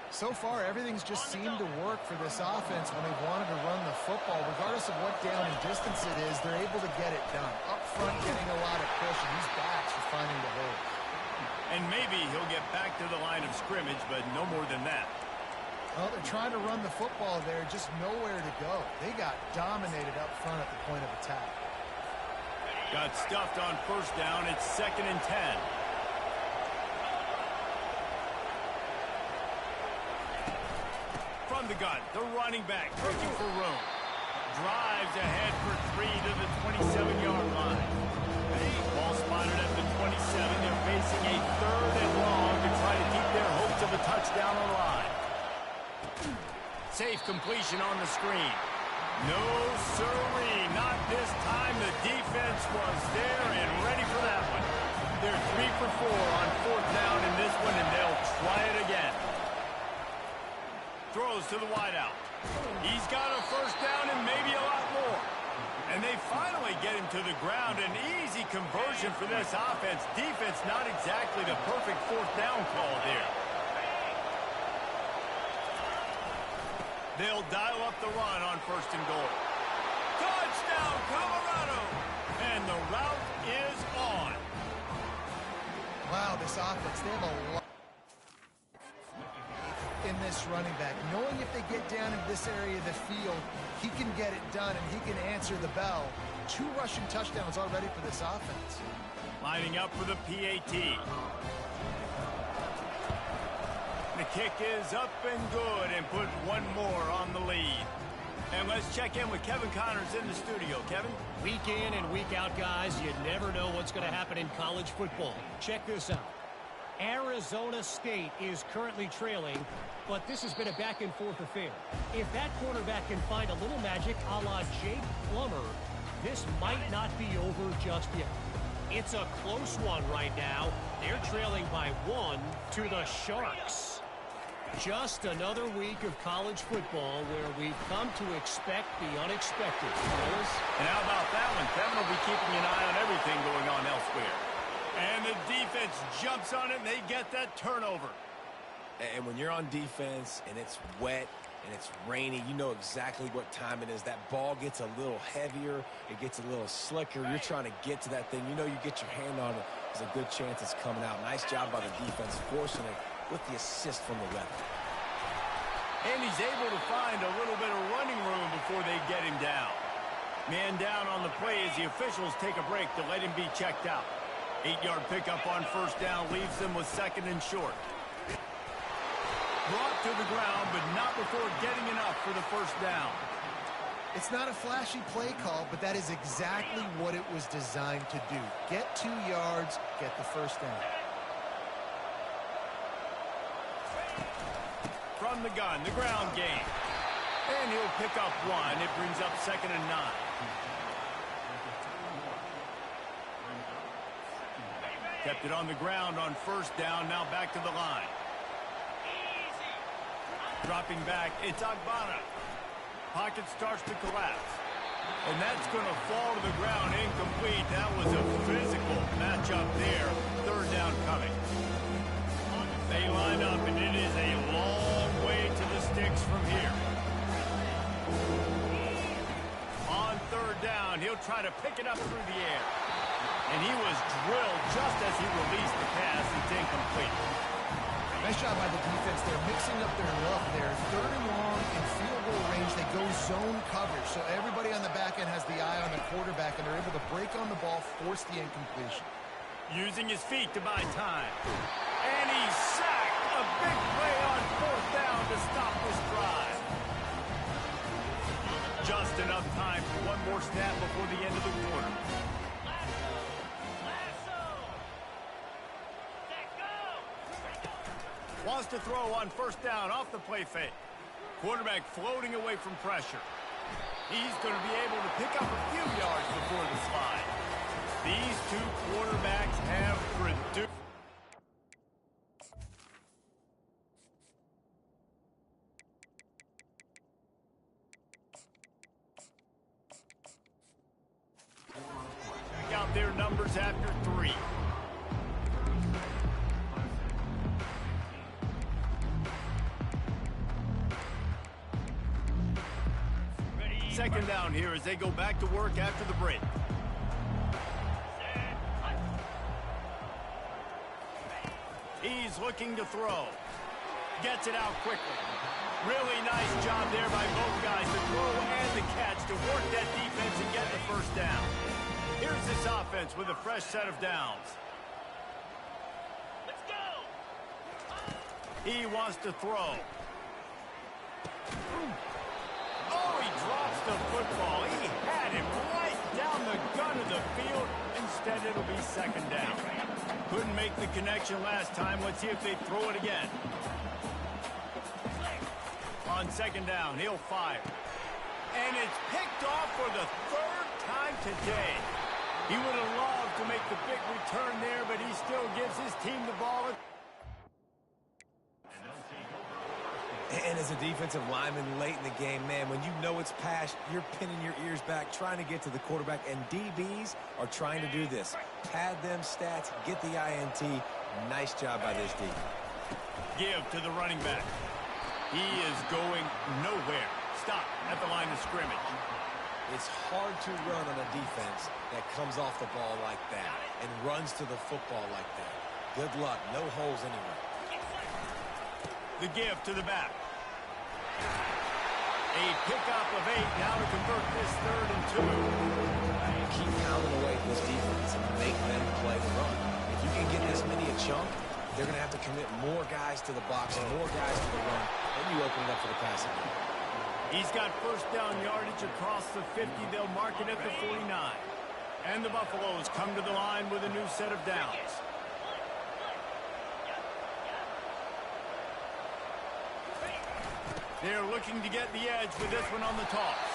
[SPEAKER 2] So far, everything's just seemed to work for this offense when they've wanted to run the football. Regardless of what down and distance it is, they're able to get it done. Up front, getting a lot of push, and these backs are finding the hole.
[SPEAKER 1] And maybe he'll get back to the line of scrimmage, but no more than that.
[SPEAKER 2] Well, they're trying to run the football there, just nowhere to go. They got dominated up front at the point of attack.
[SPEAKER 1] Got stuffed on first down. It's 2nd and 10. From the gun, the running back looking for room. Drives ahead for 3 to the 27-yard line. Ball spotted at the 27. They're facing a 3rd and long to try to keep their hopes of a touchdown alive. Safe completion on the screen. No sirree, not this time. The defense was there and ready for that one. They're 3 for 4 on 4th down in this one, and they'll try it again. Throws to the wideout. He's got a first down and maybe a lot more. And they finally get him to the ground. An easy conversion for this offense. Defense not exactly the perfect 4th down call there. They'll dial up the run on 1st and goal. Touchdown, Colorado! And the route is on.
[SPEAKER 2] Wow, this offense, they have a lot in this running back. Knowing if they get down in this area of the field, he can get it done and he can answer the bell. 2 rushing touchdowns already for this offense.
[SPEAKER 1] Lining up for the PAT. The kick is up and good and put 1 more on the lead. And let's check in with Kevin Connors in the studio. Kevin?
[SPEAKER 5] Week in and week out, guys, you never know what's going to happen in college football. Check this out. Arizona State is currently trailing, but this has been a back-and-forth affair. If that quarterback can find a little magic a la Jake Plummer, this might not be over just yet. It's a close one right now. They're trailing by 1 to the Sharks. Just another week of college football where we've come to expect the unexpected.
[SPEAKER 1] And how about that one? Kevin will be keeping an eye on everything going on elsewhere. And the defense jumps on it, and they get that turnover.
[SPEAKER 4] And when you're on defense and it's wet and it's rainy, you know exactly what time it is. That ball gets a little heavier. It gets a little slicker. You're trying to get to that thing. You know you get your hand on it. There's a good chance it's coming out. Nice job by the defense forcing it with the assist from the ref.
[SPEAKER 1] And he's able to find a little bit of running room before they get him down. Man down on the play as the officials take a break to let him be checked out. 8-yard pickup on first down leaves them with 2nd and short. Brought to the ground, but not before getting enough for the first down.
[SPEAKER 2] It's not a flashy play call, but that is exactly what it was designed to do. Get 2 yards, get the first down.
[SPEAKER 1] From the gun, the ground game. And he'll pick up 1. It brings up 2nd and 9. Kept it on the ground on first down, now back to the line. Dropping back, it's Agbana. Pocket starts to collapse. And that's going to fall to the ground incomplete. That was a physical matchup there. 3rd down coming. They line up, and it is a long way to the sticks from here. On 3rd down, he'll try to pick it up through the air. And he was drilled just as he released the pass. It's incomplete.
[SPEAKER 2] Nice job by the defense. They're mixing up their luck there. 3rd and long in field goal range. They go zone coverage. So everybody on the back end has the eye on the quarterback, and they're able to break on the ball, force the incompletion.
[SPEAKER 1] Using his feet to buy time. And he's sacked. A big play on 4th down to stop this drive. Just enough time for one more snap before the end of the quarter. Wants to throw on first down off the play fake. Quarterback floating away from pressure. He's going to be able to pick up a few yards before the slide. These 2 quarterbacks have produced. Check out their numbers after 3. Second down here as they go back to work after the break. He's looking to throw. Gets it out quickly. Really nice job there by both guys, the throw and the catch, to work that defense and get the first down. Here's this offense with a fresh set of downs. Let's go. He wants to throw. Oh, he drops the football. He had him right down the gun of the field. Instead, it'll be 2nd down. Couldn't make the connection last time. Let's see if they throw it again. On 2nd down, he'll fire. And it's picked off for the 3rd time today. He would have loved to make the big return there, but he still gives his team the ball.
[SPEAKER 4] And as a defensive lineman late in the game, man, when you know it's passed, you're pinning your ears back, trying to get to the quarterback, and DBs are trying to do this. Pad them stats, get the INT. Nice job by this D.
[SPEAKER 1] Give to the running back. He is going nowhere. Stop at the line of scrimmage.
[SPEAKER 4] It's hard to run on a defense that comes off the ball like that and runs to the football like that. Good luck. No holes anywhere.
[SPEAKER 1] The give to the back. A pickup of 8 now to convert this 3rd and 2.
[SPEAKER 4] Keep pounding away at this defense and make them play the run. If you can get this many a chunk, they're going to have to commit more guys to the box, more guys to the run, then you open it up for the passing game.
[SPEAKER 1] He's got first down yardage across the 50. They'll mark it at the 49. And the Buffaloes come to the line with a new set of downs. They're looking to get the edge with this one on the toss.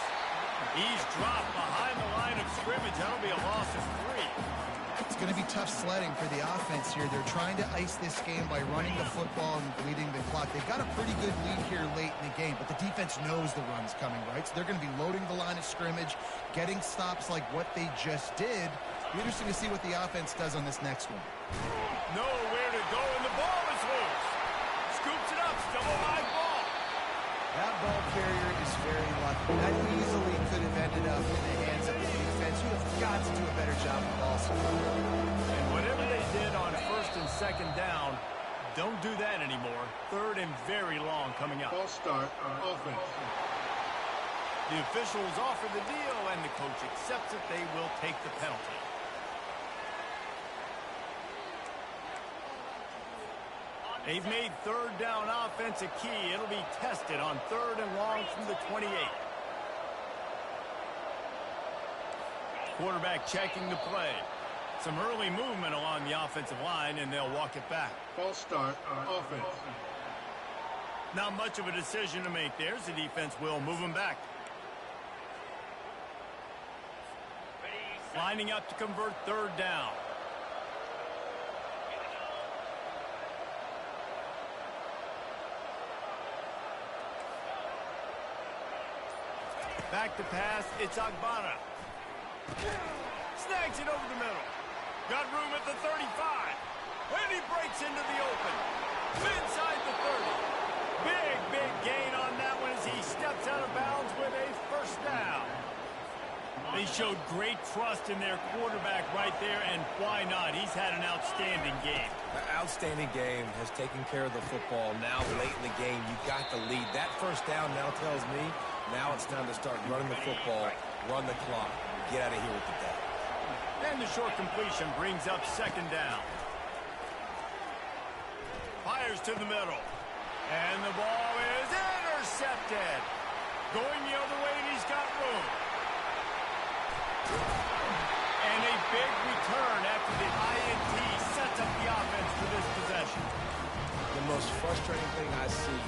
[SPEAKER 1] He's dropped behind the line of scrimmage. That'll be a loss of 3.
[SPEAKER 2] It's going to be tough sledding for the offense here. They're trying to ice this game by running the football and bleeding the clock. They've got a pretty good lead here late in the game, but the defense knows the run's coming, right? So they're going to be loading the line of scrimmage, getting stops like what they just did. Be interesting to see what the offense does on this next one.
[SPEAKER 1] Nowhere to go, and the ball is loose. Scoops it
[SPEAKER 2] job with ball support.
[SPEAKER 1] And whatever they did on first and second down, don't do that anymore. Third and very long coming up.
[SPEAKER 3] False start, offense.
[SPEAKER 1] The officials offer the deal, and the coach accepts it. They will take the penalty. They've made third down offense a key. It'll be tested on third and long from the 28. Quarterback checking the play. Some early movement along the offensive line, and they'll walk it back.
[SPEAKER 3] False start, offense.
[SPEAKER 1] Not much of a decision to make there. The defense will move them back. Lining up to convert third down. Back to pass, it's Agbana. Snags it over the middle. Got room at the 35. And he breaks into the open. Inside the 30. Big gain on that one as he steps out of bounds with a first down. They showed great trust in their quarterback right there, and why not? He's had an outstanding game.
[SPEAKER 4] An outstanding game, has taken care of the football. Now, late in the game, you got the lead. That first down now tells me now it's time to start running the football, run the clock, get out of here with the day.
[SPEAKER 1] And the short completion brings up second down. Fires to the middle. And the ball is intercepted. Going the other way, and he's got room. And a big return after the INT sets up the offense for this possession.
[SPEAKER 4] The most frustrating thing I see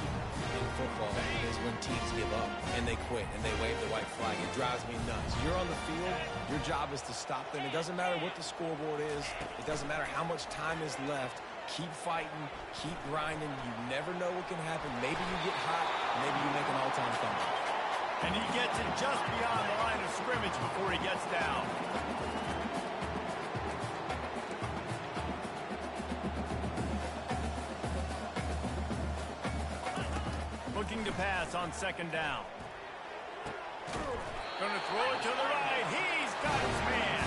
[SPEAKER 4] in football is when teams give up and they quit and they wave the white flag. It drives me nuts. You're on the field. Your job is to stop them. It doesn't matter what the scoreboard is. It doesn't matter how much time is left. Keep fighting. Keep grinding. You never know what can happen. Maybe you get hot. Maybe you make an all-time fumble.
[SPEAKER 1] And he gets it just beyond the line of scrimmage before he gets down. Looking to pass on second down. Going to throw it to the right. He's got his man.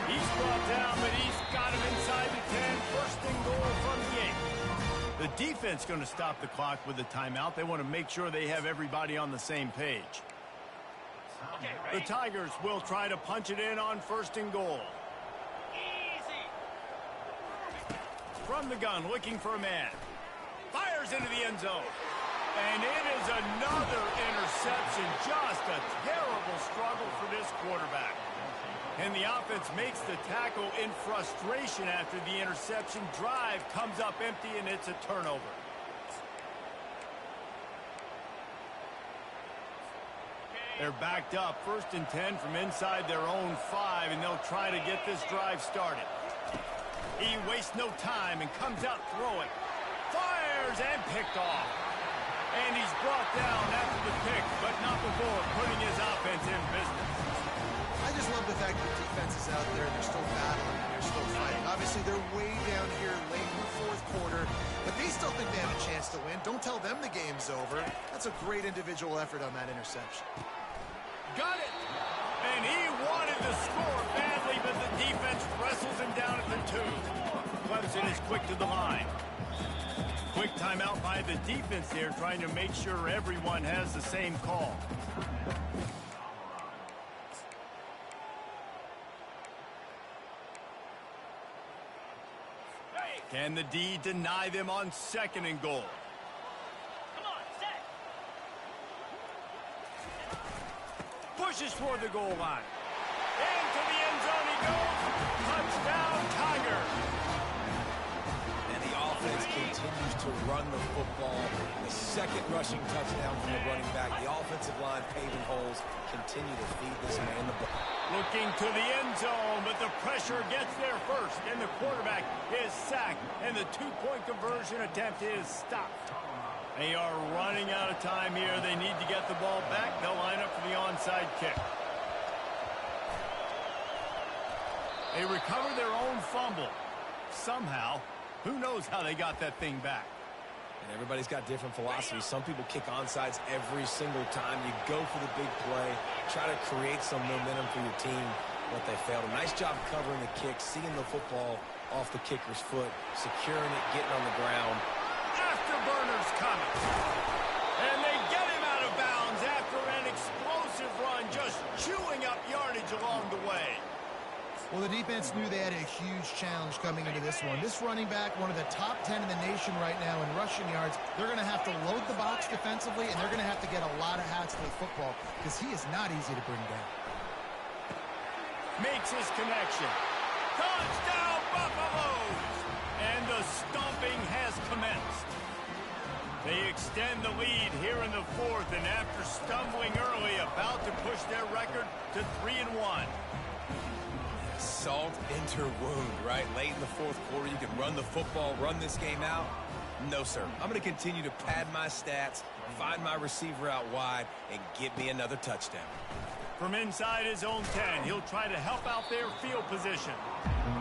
[SPEAKER 1] He's brought down, but he's got him inside the 10. First and goal from the 8. The defense going to stop the clock with a timeout. They want to make sure they have everybody on the same page. The Tigers will try to punch it in on first and goal. From the gun, looking for a man. Fires into the end zone. And it is another interception. Just a terrible struggle for this quarterback. And the offense makes the tackle in frustration after the interception. Drive comes up empty, and it's a turnover. They're backed up, first and 10 from inside their own 5, and they'll try to get this drive started. He wastes no time and comes out throwing. Fires and picked off. And he's brought down after the pick, but not before putting his offense in business.
[SPEAKER 2] I just love the fact that the defense is out there. They're still battling. They're still fighting. Obviously, they're way down here late in the fourth quarter, but they still think they have a chance to win. Don't tell them the game's over. That's a great individual effort on that interception.
[SPEAKER 1] Got it! And he wanted to score badly, but the defense wrestles him down at the 2. Clemson is quick to the line. Quick timeout by the defense there, trying to make sure everyone has the same call. Can the D deny them on second and goal? Pushes toward the goal line. Into the end zone he goes. Touchdown, Tiger.
[SPEAKER 4] And the offense continues to run the football. The second rushing touchdown from the running back. The offensive line paving holes. Continue to feed this man the ball.
[SPEAKER 1] Looking to the end zone, but the pressure gets there first. And the quarterback is sacked. And the two-point conversion attempt is stopped. They are running out of time here. They need to get the ball back. They'll line up for the onside kick. They recover their own fumble. Somehow, who knows how they got that thing back.
[SPEAKER 4] And everybody's got different philosophies. Some people kick onside every single time. You go for the big play, try to create some momentum for your team. what they failed. A nice job covering the kick, seeing the football off the kicker's foot, securing it, getting on the ground.
[SPEAKER 1] Afterburners coming. And they get him out of bounds after an explosive run, just chewing up yardage along the way.
[SPEAKER 2] Well, the defense knew they had a huge challenge coming into this one. This running back, one of the top 10 in the nation right now in rushing yards, they're going to have to load the box defensively, and they're going to have to get a lot of hats to the football because he is not easy to bring down.
[SPEAKER 1] Makes his connection. Touchdown, Buffaloes! And the stomping has commenced. They extend the lead here in the fourth, and after stumbling early, about to push their record to 3-1.
[SPEAKER 4] Salt into wound, right? Late in the fourth quarter, you can run the football, run this game out. No, sir. I'm going to continue to pad my stats, find my receiver out wide, and get me another touchdown.
[SPEAKER 1] From inside his own 10, he'll try to help out their field position.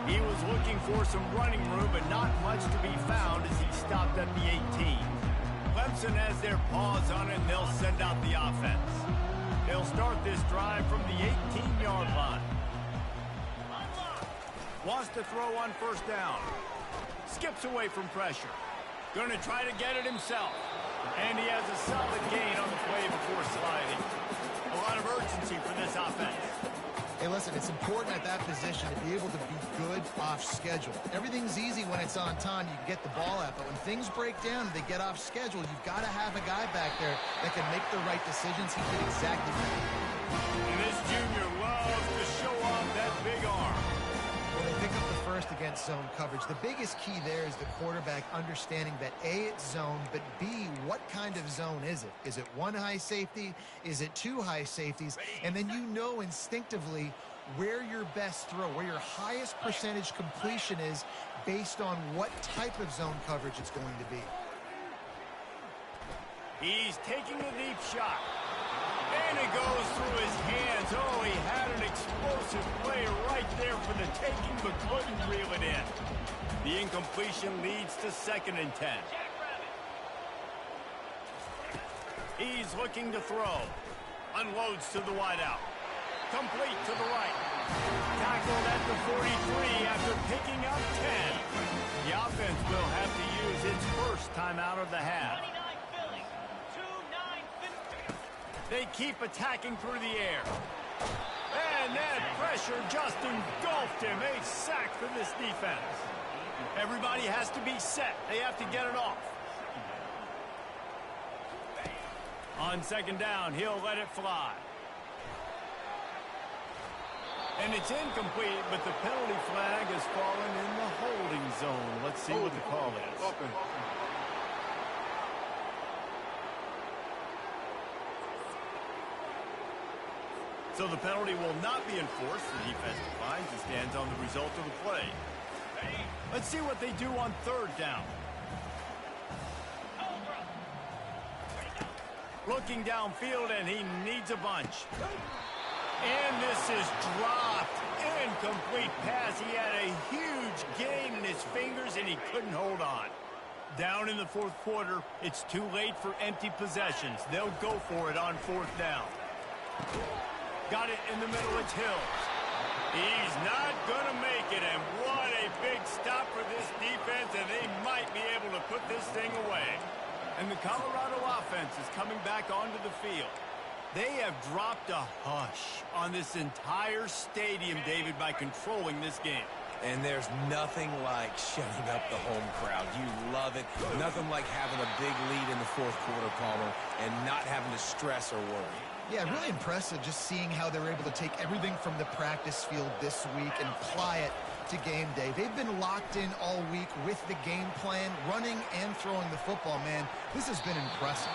[SPEAKER 1] He was looking for some running room, but not much to be found as he stopped at the 18. Clemson has their paws on it, and they'll send out the offense. They'll start this drive from the 18-yard line. Wants to throw on first down. Skips away from pressure. Going to try to get it himself. And he has a solid gain on the play before sliding. A lot of urgency for this offense.
[SPEAKER 2] Hey, listen, it's important at that position to be able to be good off schedule. Everything's easy when it's on time. You can get the ball out. But when things break down and they get off schedule, you've got to have a guy back there that can make the right decisions. He did exactly that.
[SPEAKER 1] And this junior loves to show off that big arm.
[SPEAKER 2] Well, they pick up the first against zone coverage. The biggest key there is the quarterback understanding that A, it's zone, but B, what kind of zone is it? Is it one high safety? Is it two high safeties? And then you know instinctively where your best throw, where your highest percentage completion is based on what type of zone coverage it's going to be.
[SPEAKER 1] He's taking a deep shot. And it goes through his hands. Oh, he had an explosive play right there for the taking, but couldn't reel it in. The incompletion leads to 2nd and 10. He's looking to throw. Unloads to the wideout. Complete to the right. Tackled at the 43 after picking up 10. The offense will have to use its first timeout of the half. They keep attacking through the air. And that pressure just engulfed him. A sack for this defense. Everybody has to be set. They have to get it off. On 2nd down, he'll let it fly. And it's incomplete, but the penalty flag has fallen in the holding zone. Let's see what the call is.
[SPEAKER 3] Open.
[SPEAKER 1] So the penalty will not be enforced. The defense declines and stands on the result of the play. Let's see what they do on 3rd down. Looking downfield, and he needs a bunch. And this is dropped. Incomplete pass. He had a huge gain in his fingers, and he couldn't hold on. Down in the 4th quarter, it's too late for empty possessions. They'll go for it on 4th down. Got it in the middle, it's Hills. He's not going to make it, and what a big stop for this defense, and they might be able to put this thing away. And the Colorado offense is coming back onto the field. They have dropped a hush on this entire stadium, David, by controlling this game.
[SPEAKER 4] And there's nothing like shutting up the home crowd. You love it. Nothing like having a big lead in the 4th quarter, Palmer, and not having to stress or worry.
[SPEAKER 2] Yeah, really impressive just seeing how they were able to take everything from the practice field this week and apply it to game day. They've been locked in all week with the game plan, running and throwing the football, man. This has been impressive.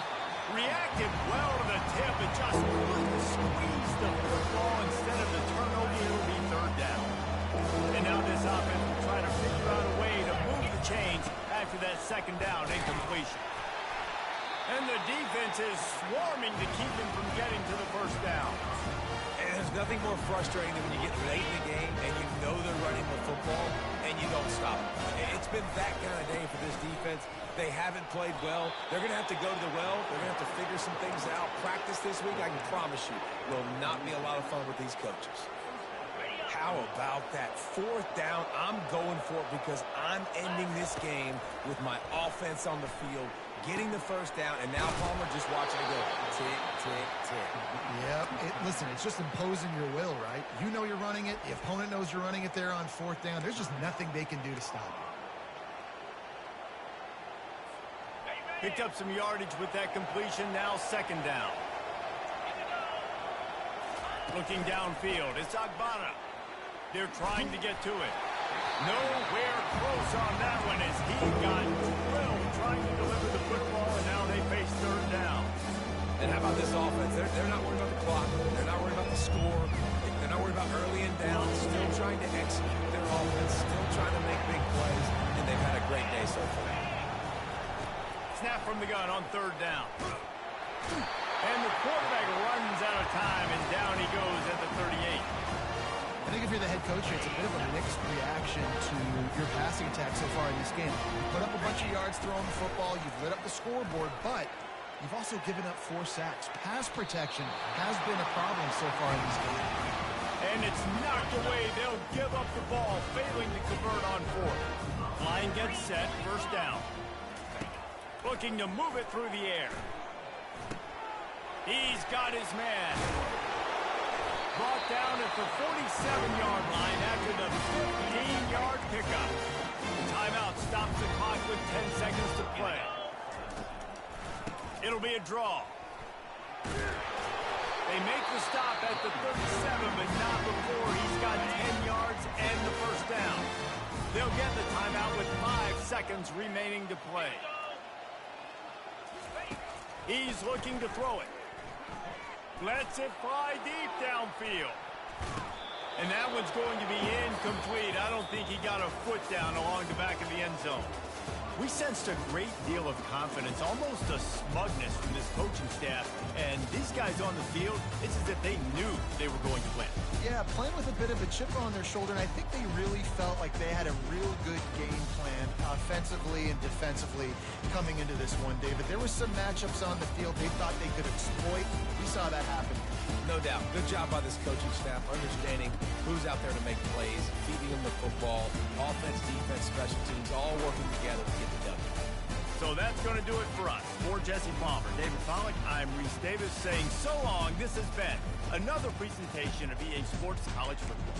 [SPEAKER 1] Reacted well to the tip, but just couldn't squeeze the football instead of the turnover. It'll be 3rd down. And now this offense will try to figure out a way to move the chains after that 2nd down incompletion. And the defense is swarming to keep him from getting to the 1st down.
[SPEAKER 4] And there's nothing more frustrating than when you get late in the game and you know they're running the football and you don't stop them. It's been that kind of day for this defense. They haven't played well. They're going to have to go to the well. They're going to have to figure some things out. Practice this week, I can promise you, will not be a lot of fun with these coaches. How about that? 4th down, I'm going for it because I'm ending this game with my offense on the field, getting the 1st down, and now Palmer just watching it go tick, tick, tick.
[SPEAKER 2] Yep. Listen, it's just imposing your will, right? You know you're running it. The opponent knows you're running it there on 4th down. There's just nothing they can do to stop it.
[SPEAKER 1] Picked up some yardage with that completion. Now 2nd down. Looking downfield, it's Agbana. They're trying to get to it. Nowhere close on that one as he got drilled trying to deliver the football, and now they face 3rd down.
[SPEAKER 4] And how about this offense? They're not worried about the clock. They're not worried about the score. They're not worried about early and down. Still trying to execute their offense. Still trying to make big plays. And they've had a great day so far.
[SPEAKER 1] Snap from the gun on 3rd down. And the quarterback runs out of time, and down he goes at the 38.
[SPEAKER 2] I think if you're the head coach, it's a bit of a mixed reaction to your passing attack so far in this game. You put up a bunch of yards throwing the football, you've lit up the scoreboard, but you've also given up 4 sacks. Pass protection has been a problem so far in this game.
[SPEAKER 1] And it's knocked away. They'll give up the ball, failing to convert on 4th. Line gets set, 1st down. Looking to move it through the air. He's got his man. Brought down at the 47-yard line after the 15-yard pickup. The timeout stops the clock with 10 seconds to play. It'll be a draw. They make the stop at the 37, but not before he's got 10 yards and the 1st down. They'll get the timeout with 5 seconds remaining to play. He's looking to throw it. Lets it fly deep downfield. And that one's going to be incomplete. I don't think he got a foot down along the back of the end zone. We sensed a great deal of confidence, almost a smugness from this coaching staff. And these guys on the field, it's as if they knew they were going to win.
[SPEAKER 2] Yeah, playing with a bit of a chip on their shoulder, and I think they really felt like they had a real good game plan offensively and defensively coming into this one, David. There were some matchups on the field they thought they could exploit. We saw that happen.
[SPEAKER 4] No doubt. Good job by this coaching staff, understanding who's out there to make plays, feeding them the football, offense, defense, special teams, all working together to get the W.
[SPEAKER 1] So that's going to do it for us. For Jesse Palmer, David Pollack, I'm Reese Davis saying so long. This has been another presentation of EA Sports College Football.